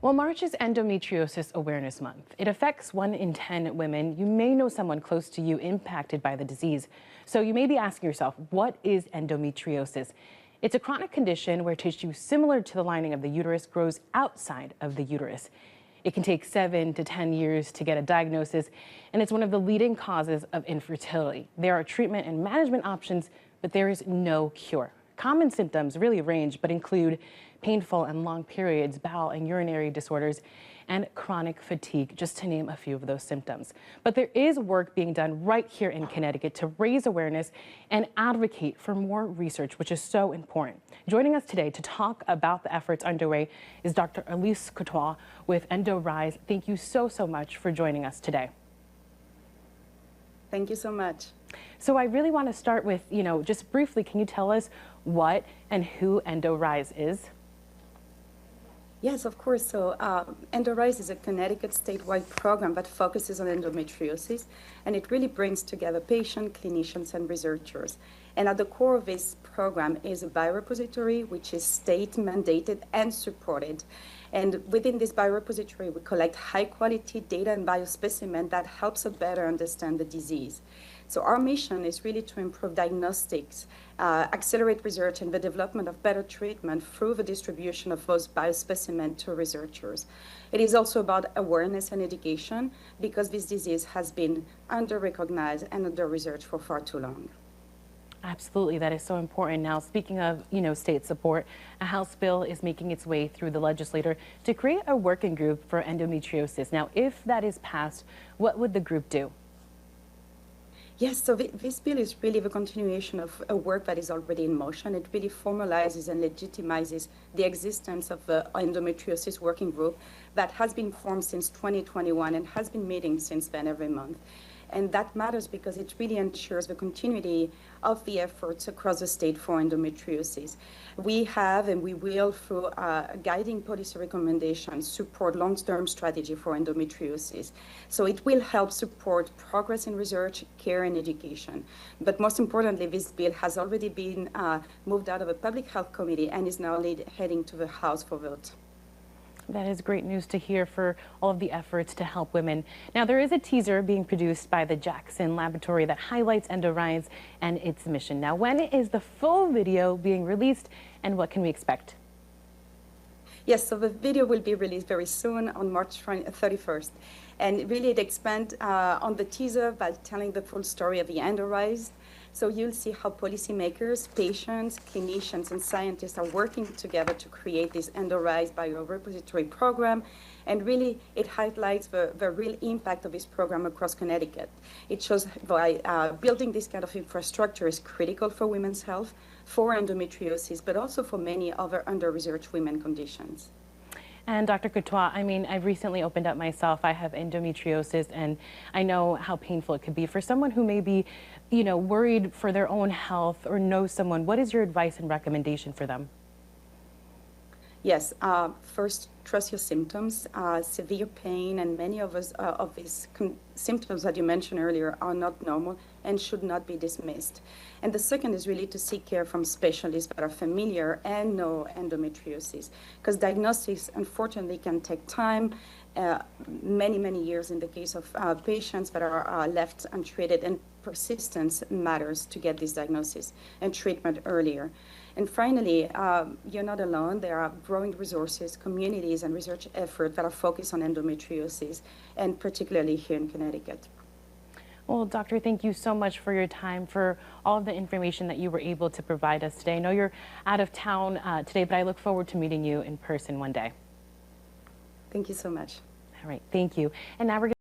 Well, March is Endometriosis Awareness Month. It affects 1 in 10 women. You may know someone close to you impacted by the disease. So you may be asking yourself, what is endometriosis? It's a chronic condition where tissue similar to the lining of the uterus grows outside of the uterus. It can take 7 to 10 years to get a diagnosis, and it's one of the leading causes of infertility. There are treatment and management options, but there is no cure. Common symptoms really range, but include painful and long periods, bowel and urinary disorders, and chronic fatigue, just to name a few of those symptoms. But there is work being done right here in Connecticut to raise awareness and advocate for more research, which is so important. Joining us today to talk about the efforts underway is Dr. Elise Courtois with EndoRISE. Thank you so much for joining us today. Thank you so much. So I really want to start with, just briefly, can you tell us what and who EndoRISE is? Yes, of course. So EndoRISE is a Connecticut statewide program that focuses on endometriosis, and it really brings together patients, clinicians, and researchers. And at the core of this program is a biorepository, which is state mandated and supported. And within this biorepository, we collect high-quality data and biospecimen that helps us better understand the disease. So our mission is really to improve diagnostics, accelerate research, and the development of better treatment through the distribution of those biospecimens to researchers. It is also about awareness and education, because this disease has been under-recognized and under-researched for far too long. Absolutely, that is so important. Now, speaking of, state support, a House bill is making its way through the legislature to create a working group for endometriosis. Now, if that is passed, what would the group do? Yes, so this bill is really the continuation of a work that is already in motion. It really formalizes and legitimizes the existence of the endometriosis working group that has been formed since 2021 and has been meeting since then every month. And that matters because it really ensures the continuity of the efforts across the state for endometriosis. We have and we will, through guiding policy recommendations, support long-term strategy for endometriosis. So it will help support progress in research, care, and education. But most importantly, this bill has already been moved out of a public health committee and is now heading to the House for vote. That is great news to hear for all of the efforts to help women. Now, there is a teaser being produced by the Jackson Laboratory that highlights EndoRISE and its mission. Now, when is the full video being released, and what can we expect? Yes, so the video will be released very soon on March 31st. And really it expands on the teaser by telling the full story of the EndoRISE. So you'll see how policymakers, patients, clinicians, and scientists are working together to create this EndoRISE biorepository program. And really, it highlights the real impact of this program across Connecticut. It shows why building this kind of infrastructure is critical for women's health, for endometriosis, but also for many other under-researched women conditions. And Dr. Courtois, I've recently opened up myself. I have endometriosis, and I know how painful it could be for someone who may be, worried for their own health or know someone. What is your advice and recommendation for them? Yes, first, trust your symptoms. Severe pain and many of these symptoms that you mentioned earlier are not normal and should not be dismissed. And the second is really to seek care from specialists that are familiar and know endometriosis, because diagnosis, unfortunately, can take time, many years in the case of patients that are left untreated, and persistence matters to get this diagnosis and treatment earlier. And finally, you're not alone. There are growing resources, communities, and research efforts that are focused on endometriosis, and particularly here in Connecticut. Well, doctor, thank you so much for your time, for all of the information that you were able to provide us today. I know you're out of town today, but I look forward to meeting you in person one day. Thank you so much. All right, thank you. And now we're